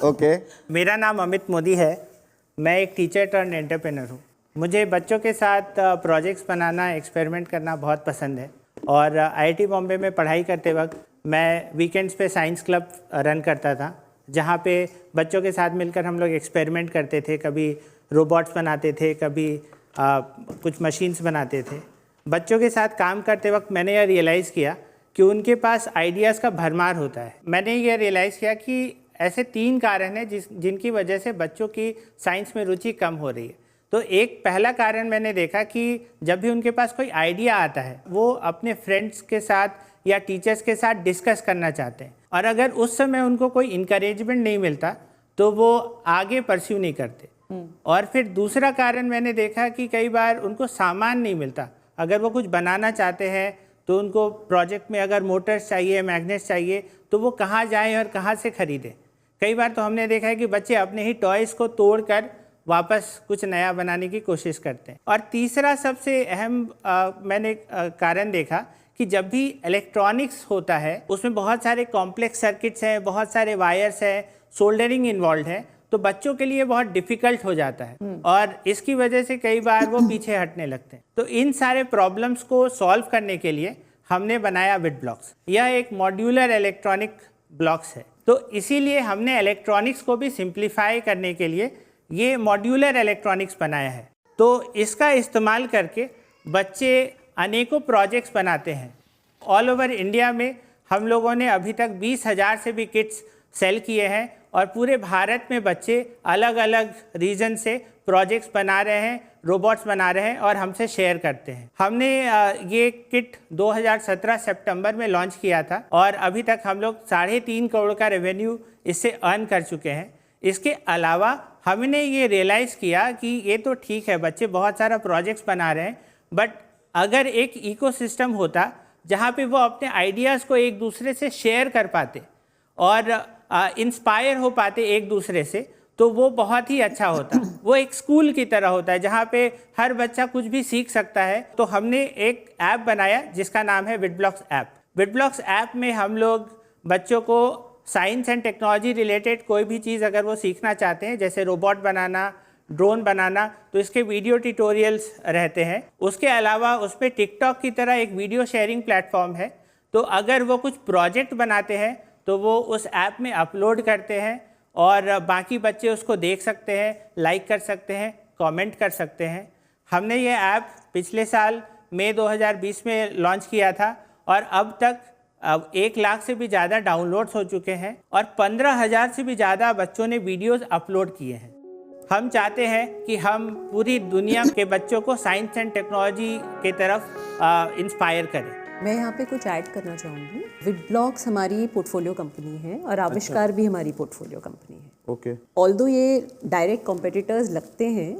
ओके मेरा नाम अमित मोदी है। मैं एक टीचर टर्न एंटरप्रेन्योर हूँ। मुझे बच्चों के साथ प्रोजेक्ट्स बनाना, एक्सपेरिमेंट करना बहुत पसंद है। और आईआईटी बॉम्बे में पढ़ाई करते वक्त मैं वीकेंड्स पे साइंस क्लब रन करता था, जहाँ पे बच्चों के साथ मिलकर हम लोग एक्सपेरिमेंट करते थे। कभी रोबोट्स बनाते थे, कभी कुछ मशीन्स बनाते थे। बच्चों के साथ काम करते वक्त मैंने यह रियलाइज़ किया कि उनके पास आइडियाज़ का भरमार होता है। मैंने ये रियलाइज़ किया कि ऐसे 3 कारण हैं जिनकी वजह से बच्चों की साइंस में रुचि कम हो रही है। तो एक पहला कारण मैंने देखा कि जब भी उनके पास कोई आइडिया आता है, वो अपने फ्रेंड्स के साथ या टीचर्स के साथ डिस्कस करना चाहते हैं, और अगर उस समय उनको कोई इनकरेजमेंट नहीं मिलता तो वो आगे परस्यू नहीं करते। और फिर दूसरा कारण मैंने देखा कि कई बार उनको सामान नहीं मिलता। अगर वो कुछ बनाना चाहते हैं तो उनको प्रोजेक्ट में अगर मोटर्स चाहिए, मैग्नेट्स चाहिए, तो वो कहाँ जाएं और कहाँ से खरीदें। कई बार तो हमने देखा है कि बच्चे अपने ही टॉयज़ को तोड़कर वापस कुछ नया बनाने की कोशिश करते हैं। और तीसरा सबसे अहम मैंने कारण देखा कि जब भी इलेक्ट्रॉनिक्स होता है, उसमें बहुत सारे कॉम्प्लेक्स सर्किट्स हैं, बहुत सारे वायर्स हैं, सोल्डरिंग इन्वॉल्व है, तो बच्चों के लिए बहुत डिफ़िकल्ट हो जाता है और इसकी वजह से कई बार वो पीछे हटने लगते हैं। तो इन सारे प्रॉब्लम्स को सॉल्व करने के लिए हमने बनाया विड ब्लॉक्स। यह एक मॉड्यूलर इलेक्ट्रॉनिक ब्लॉक्स है, तो इसीलिए हमने इलेक्ट्रॉनिक्स को भी सिंप्लीफाई करने के लिए ये मॉड्यूलर इलेक्ट्रॉनिक्स बनाया है। तो इसका इस्तेमाल करके बच्चे अनेकों प्रोजेक्ट्स बनाते हैं। ऑल ओवर इंडिया में हम लोगों ने अभी तक 20,000 से भी किट्स सेल किए हैं और पूरे भारत में बच्चे अलग अलग रीजन से प्रोजेक्ट्स बना रहे हैं, रोबोट्स बना रहे हैं और हमसे शेयर करते हैं। हमने ये किट 2017 सितंबर में लॉन्च किया था और अभी तक हम लोग 3.5 करोड़ का रेवेन्यू इससे अर्न कर चुके हैं। इसके अलावा हमने ये रियलाइज़ किया कि ये तो ठीक है, बच्चे बहुत सारा प्रोजेक्ट्स बना रहे हैं, बट अगर एक इकोसिस्टम होता जहाँ पे वो अपने आइडियाज़ को एक दूसरे से शेयर कर पाते और इंस्पायर हो पाते एक दूसरे से, तो वो बहुत ही अच्छा होता। वो एक स्कूल की तरह होता है जहाँ पे हर बच्चा कुछ भी सीख सकता है। तो हमने एक ऐप बनाया जिसका नाम है विड ब्लॉक्स ऐप। विड ब्लॉक्स ऐप में हम लोग बच्चों को साइंस एंड टेक्नोलॉजी रिलेटेड कोई भी चीज़ अगर वो सीखना चाहते हैं, जैसे रोबोट बनाना, ड्रोन बनाना, तो इसके वीडियो ट्यूटोरियल्स रहते हैं। उसके अलावा उस पर टिकटॉक की तरह एक वीडियो शेयरिंग प्लेटफॉर्म है। तो अगर वो कुछ प्रोजेक्ट बनाते हैं तो वो उस ऐप में अपलोड करते हैं और बाकी बच्चे उसको देख सकते हैं, लाइक कर सकते हैं, कमेंट कर सकते हैं। हमने ये ऐप पिछले साल मई 2020 में लॉन्च किया था और अब तक 1 लाख से भी ज़्यादा डाउनलोड्स हो चुके हैं और 15,000 से भी ज़्यादा बच्चों ने वीडियोस अपलोड किए हैं। हम चाहते हैं कि हम पूरी दुनिया के बच्चों को साइंस एंड टेक्नोलॉजी की तरफ इंस्पायर करें। मैं यहाँ पे कुछ ऐड करना चाहूँगी। विड ब्लॉक्स हमारी पोर्टफोलियो कंपनी है और आविष्कार भी हमारी पोर्टफोलियो कंपनी है। ओके। ऑल्दो ये डायरेक्ट कॉम्पिटिटर्स लगते हैं,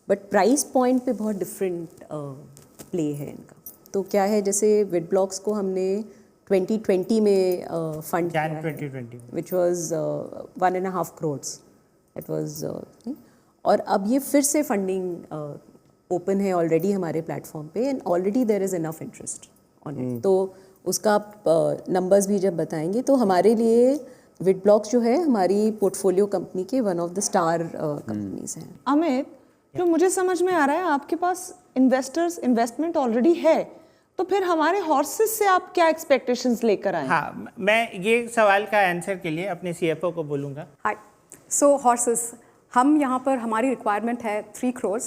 बट प्राइस पॉइंट पे बहुत डिफरेंट प्ले है इनका। तो क्या है, जैसे विड ब्लॉक्स को हमने 2020 में फंड किया है, which was 1.5 crore. It was और अब ये फिर से फंडिंग ओपन है ऑलरेडी हमारे प्लेटफॉर्म पे and already there is enough interest on it. तो उसका आप नंबर्स भी जब बताएंगे, तो हमारे लिए विड ब्लॉक्स जो है हमारी पोर्टफोलियो कंपनी के one of the star companies हैं। अमित, जो मुझे समझ में आ रहा है, आपके पास इन्वेस्टमेंट ऑलरेडी है, तो फिर हमारे हॉर्सेस से आप क्या एक्सपेक्टेशंस लेकर आए? हाँ, मैं ये सवाल का आंसर के लिए अपने सीएफओ को बोलूँगा। हाय, सो हॉर्सेस, हम यहाँ पर हमारी रिक्वायरमेंट है 3 करोड़,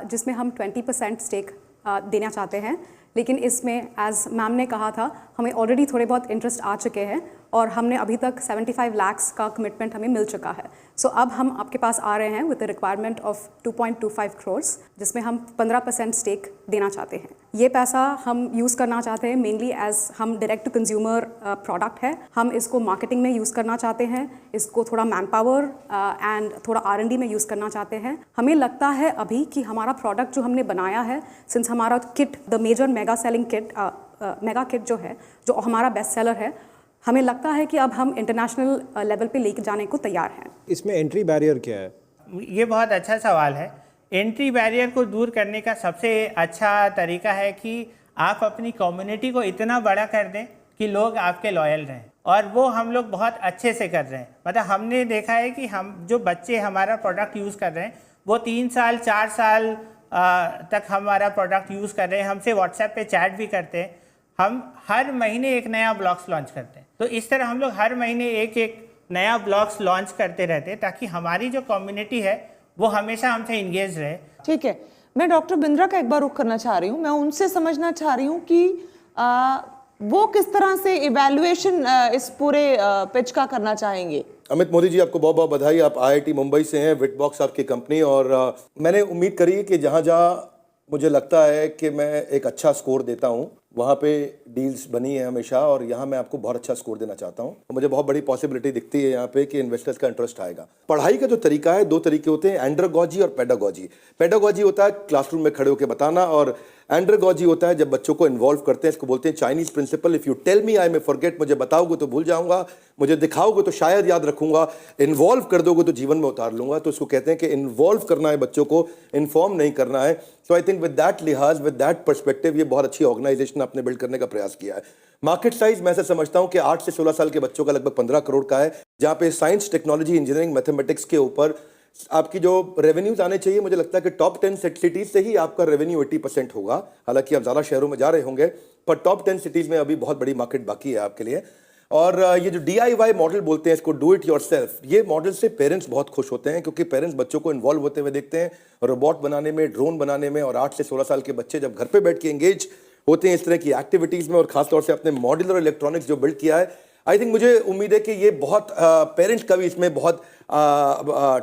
जिसमें हम 20% स्टेक देना चाहते हैं। लेकिन इसमें एज मैम ने कहा था, हमें ऑलरेडी थोड़े बहुत इंटरेस्ट आ चुके हैं और हमने अभी तक 75 लाख का कमिटमेंट हमें मिल चुका है। सो अब हम आपके पास आ रहे हैं with the requirement of 2.25 crore, जिसमें हम 15% स्टेक देना चाहते हैं। ये पैसा हम यूज़ करना चाहते हैं मेनली एज हम डायरेक्ट टू कंज्यूमर प्रोडक्ट है। हम इसको मार्केटिंग में यूज़ करना चाहते हैं, इसको थोड़ा मैन पावर एंड थोड़ा R&D में यूज़ करना चाहते हैं। हमें लगता है अभी कि हमारा प्रोडक्ट जो हमने बनाया है, सिंस हमारा kit the major mega selling kit mega kit जो है, जो हमारा बेस्ट सेलर है, हमें लगता है कि अब हम इंटरनेशनल लेवल पे लेके जाने को तैयार हैं। इसमें एंट्री बैरियर क्या है? ये बहुत अच्छा सवाल है। एंट्री बैरियर को दूर करने का सबसे अच्छा तरीका है कि आप अपनी कम्युनिटी को इतना बड़ा कर दें कि लोग आपके लॉयल रहें। और वो हम लोग बहुत अच्छे से कर रहे हैं। मतलब हमने देखा है कि हम जो बच्चे हमारा प्रोडक्ट यूज़ कर रहे हैं वो 3 साल 4 साल तक हमारा प्रोडक्ट यूज़ कर रहे हैं, हमसे व्हाट्सएप पे चैट भी करते हैं। हम हर महीने एक नया ब्लॉग्स लॉन्च करते हैं। तो इस तरह हम लोग हर महीने एक नया ब्लॉग्स लॉन्च करते रहते हैं ताकि हमारी जो कम्युनिटी है वो हमेशा हमसे इंगेज रहे। ठीक है, मैं डॉक्टर बिंद्रा का एक बार रुख करना चाह रही हूँ। मैं उनसे समझना चाह रही हूँ कि वो किस तरह से इवैल्यूएशन इस पूरे पिच का करना चाहेंगे। अमित मोदी जी, आपको बहुत बहुत बधाई। आप IIT मुंबई से हैं, विटबॉक्स आपकी कंपनी, और मैंने उम्मीद करी कि जहाँ जहाँ मुझे लगता है कि मैं एक अच्छा स्कोर देता हूँ वहाँ पे डील्स बनी है हमेशा, और यहाँ मैं आपको बहुत अच्छा स्कोर देना चाहता हूँ। तो मुझे बहुत बड़ी पॉसिबिलिटी दिखती है यहाँ पे कि इन्वेस्टर्स का इंटरेस्ट आएगा। पढ़ाई का जो तरीका है, 2 तरीके होते हैं, एंड्रागॉजी और पेडागॉजी। पेडागॉजी होता है क्लासरूम में खड़े होकर बताना, और एंड्रागॉजी होता है जब बच्चों को इन्वॉल्व करते हैं। इसको बोलते हैं Chinese principle, if you tell me I may forget, मुझे बताओगे तो भूल जाऊंगा, मुझे दिखाओगे तो शायद याद रखूंगा, इन्वॉल्व कर दोगे तो जीवन में उतार लूंगा। तो इसको कहते हैं कि इन्वॉल्व करना है बच्चों को, इन्फॉर्म नहीं करना है। सो आई थिंक विद दैट लिहाज, विद दैट पर्सपेक्टिव, ये बहुत अच्छी ऑर्गेनाइजेशन आपने बिल्ड करने का प्रयास किया है। मार्केट साइज मैं ऐसे समझता हूं कि 8 से 16 साल के बच्चों का लगभग 15 करोड़ का है, जहां पे साइंस, टेक्नोलॉजी, इंजीनियरिंग, मैथमेटिक्स के ऊपर आपकी जो रेवेन्यूज आने चाहिए, मुझे लगता है कि टॉप 10 सिटीज से ही आपका रेवेन्यू 80% होगा। हालांकि आप ज़्यादा शहरों में जा रहे होंगे, पर टॉप 10 सिटीज में अभी बहुत बड़ी मार्केट बाकी है आपके लिए। और ये जो DIY मॉडल बोलते हैं इसको, डू इट योरसेल्फ, ये मॉडल से पेरेंट्स बहुत खुश होते हैं, क्योंकि पेरेंट्स बच्चों को इन्वॉल्व होते हुए देखते हैं रोबोट बनाने में, ड्रोन बनाने में। और 8 से 16 साल के बच्चे जब घर पे बैठ के एंगेज होते हैं इस तरह की एक्टिविटीज़ में, और खासतौर से अपने मॉड्यूलर इलेक्ट्रॉनिक्स जो बिल्ड किया है, आई थिंक मुझे उम्मीद है कि ये बहुत पेरेंट्स का भी इसमें बहुत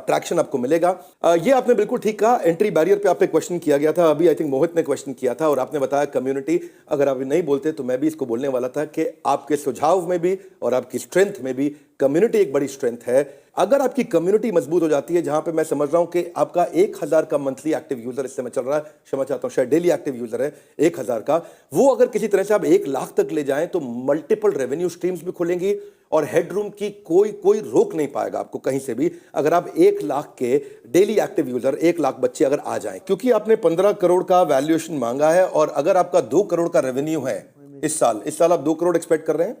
ट्रैक्शन आपको मिलेगा। ये आपने बिल्कुल ठीक कहा। एंट्री बैरियर पे आपने क्वेश्चन किया गया था, अभी आई थिंक मोहित ने क्वेश्चन किया था, और आपने बताया कम्युनिटी। अगर आप नहीं बोलते तो मैं भी इसको बोलने वाला था कि आपके सुझाव में भी और आपकी स्ट्रेंथ में भी कम्युनिटी एक बड़ी स्ट्रेंथ है। अगर आपकी कम्युनिटी मजबूत हो जाती है, जहां पे मैं समझ रहा हूं कि आपका 1000 का मंथली एक्टिव यूजर इस समय चल रहा है, क्षमा चाहता हूं, शायद डेली एक्टिव यूजर है 1000 का, वो अगर किसी तरह से आप 1 लाख तक ले जाएं तो मल्टीपल रेवेन्यू स्ट्रीम्स भी खुलेंगी, और हेडरूम की कोई रोक नहीं पाएगा आपको कहीं से भी, अगर आप 1 लाख के डेली एक्टिव यूजर, 1 लाख बच्चे अगर आ जाएं। क्योंकि आपने 15 करोड़ का वैल्यूएशन मांगा है, और अगर आपका 2 करोड़ का रेवेन्यू है इस साल आप 2 करोड़ एक्सपेक्ट कर रहे हैं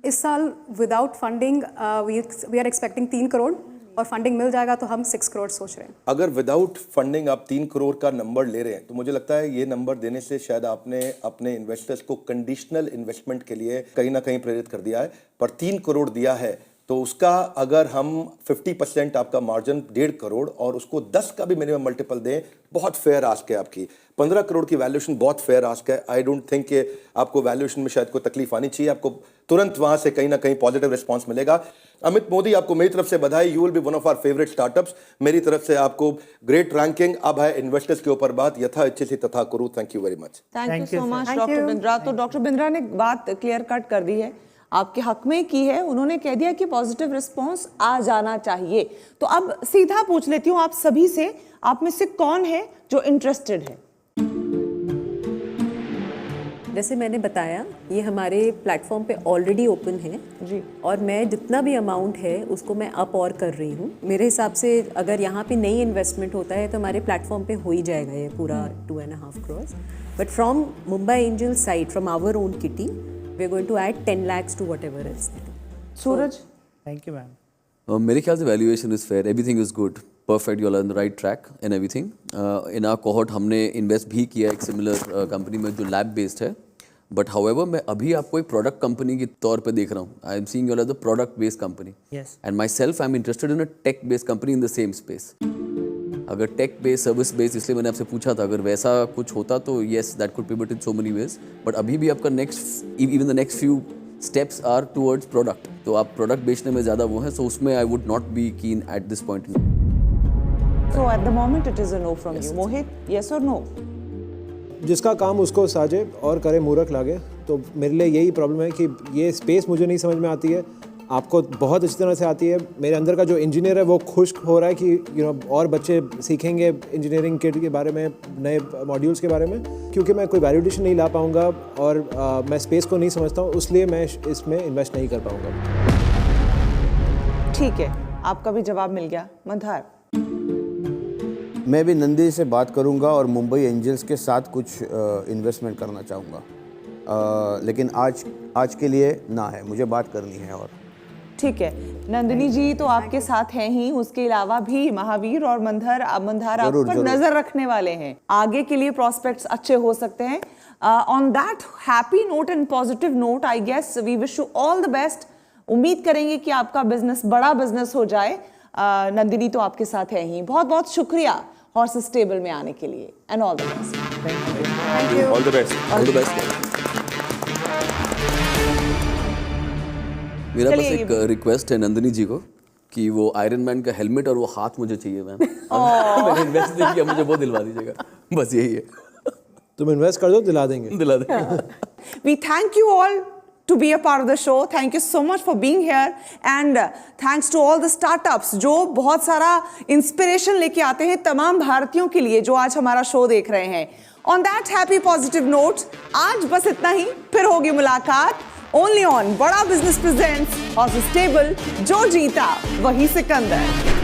इस साल। Without funding we are expecting 3 crore, और फंडिंग मिल जाएगा तो हम 6 करोड़ सोच रहे हैं। अगर विदाउट फंडिंग आप 3 करोड़ का नंबर ले रहे हैं, तो मुझे लगता है ये नंबर देने से शायद आपने अपने इन्वेस्टर्स को कंडीशनल इन्वेस्टमेंट के लिए कहीं ना कहीं प्रेरित कर दिया है। पर 3 करोड़ दिया है तो उसका अगर हम 50% आपका मार्जिन 1.5 करोड़, और उसको 10 का भी मिनिमम मल्टीपल दें, बहुत फेयर आस्क है आपकी। 15 करोड़ की वैल्यूएशन बहुत फेयर आस्क है। आई डोंट थिंक कि आपको वैल्यूएशन में शायद कोई तकलीफ आनी चाहिए, आपको तुरंत वहां से कहीं ना कहीं पॉजिटिव रिस्पांस मिलेगा। अमित मोदी, आपको मेरी तरफ से बधाई। You will be one of our favourite startups. मेरी तरफ से आपको ग्रेट रैंकिंग। अब है इन्वेस्टर्स के ऊपर बात, यथा इच्छित तथा कुरु। Thank you very much. Thank you so much doctor Bindra. तो डॉक्टर बिंद्रा ने बात क्लियर कट कर दी है, आपके हक में की है। उन्होंने कह दिया कि पॉजिटिव रिस्पांस आ जाना चाहिए। तो अब सीधा पूछ लेती हूँ आप सभी से, आप में से कौन है जो इंटरेस्टेड है? जैसे मैंने बताया, ये हमारे प्लेटफॉर्म पे ऑलरेडी ओपन है जी, और मैं जितना भी अमाउंट है उसको मैं अप और कर रही हूँ। मेरे हिसाब से अगर यहाँ पे नई इन्वेस्टमेंट होता है तो हमारे प्लेटफॉर्म पे हो ही जाएगा ये पूरा 2.5 crore. But from Mumbai angel side, from our own kitty, we are going to add 10 lakhs to whatever else. Suraj? Thank you ma'am. मेरे ख्याल से valuation is fair, everything is good, perfect, you are on the right track and everything. In our cohort हमने invest भी किया एक similar company में जो lab based है, बट हाउएवर मैं अभी आपको एक प्रोडक्ट कंपनी के तौर पे देख रहा हूँ। I am seeing you are the product based company, and myself I am interested in a tech based company in the same space. अगर टेक बेस्ड, सर्विस बेस्ड, इसलिए मैंने आपसे पूछा था, अगर वैसा कुछ होता तो yes, that could pivot in so many ways. But अभी भी आपका even the next few steps are towards product, तो आप प्रोडक्ट बेचने में ज़्यादा वो हैं, सो उसमें आई वुड नॉट बी कीन at this point. So at the moment it is a no from you. Mohit, yes or no? जिसका काम उसको साजे और करे मूर्ख लागे। तो मेरे लिए यही प्रॉब्लम है कि ये स्पेस मुझे नहीं समझ में आती है, आपको बहुत अच्छी तरह से आती है। मेरे अंदर का जो इंजीनियर है वो खुश हो रहा है कि और बच्चे सीखेंगे इंजीनियरिंग किट के बारे में, नए मॉड्यूल्स के बारे में, क्योंकि मैं कोई वैल्यूएडिशन नहीं ला पाऊँगा और मैं स्पेस को नहीं समझता हूँ, इसलिए मैं इसमें इन्वेस्ट नहीं कर पाऊँगा। ठीक है, आपका भी जवाब मिल गया। मंधार? मैं भी नंदी से बात करूंगा और मुंबई एंजल्स के साथ कुछ इन्वेस्टमेंट करना चाहूँगा। लेकिन आज के लिए ना है, मुझे बात करनी है। और ठीक है, नंदिनी जी तो आपके साथ हैं ही, उसके अलावा भी महावीर और मंदार आप पर नजर रखने वाले हैं। आगे के लिए प्रोस्पेक्ट्स अच्छे हो सकते हैं। On that happy note and positive note, I guess we wish you all the best. उम्मीद करेंगे कि आपका बिजनेस बड़ा बिजनेस हो जाए। नंदिनी तो आपके साथ है ही। बहुत बहुत शुक्रिया हॉर्सेस टेबल में आने के लिए, and all the best. All the best. All the best. मेरा बस एक रिक्वेस्ट है नंदिनी जी को कि वो आयरन मैन का हेलमेट और वो हाथ मुझे चाहिए मैम। मैंने इन्वेस्ट नहीं किया, मुझे वो दिलवा दीजिएगा, बस यही है। तुम इन्वेस्ट कर दो, दिला देंगे। दिला देंगे। We thank you all to be a part of the show. Thank you so much for being here, and thanks to all the startups जो बहुत सारा इंस्पिरेशन लेके आते हैं तमाम भारतीयों के लिए जो आज हमारा शो देख रहे हैं। On that happy positive note, आज बस इतना ही, फिर होगी मुलाकात ओनली ऑन बड़ा बिजनेस प्रेजेंट्स हॉर्सेस टेबल। जो जीता वही सिकंदर।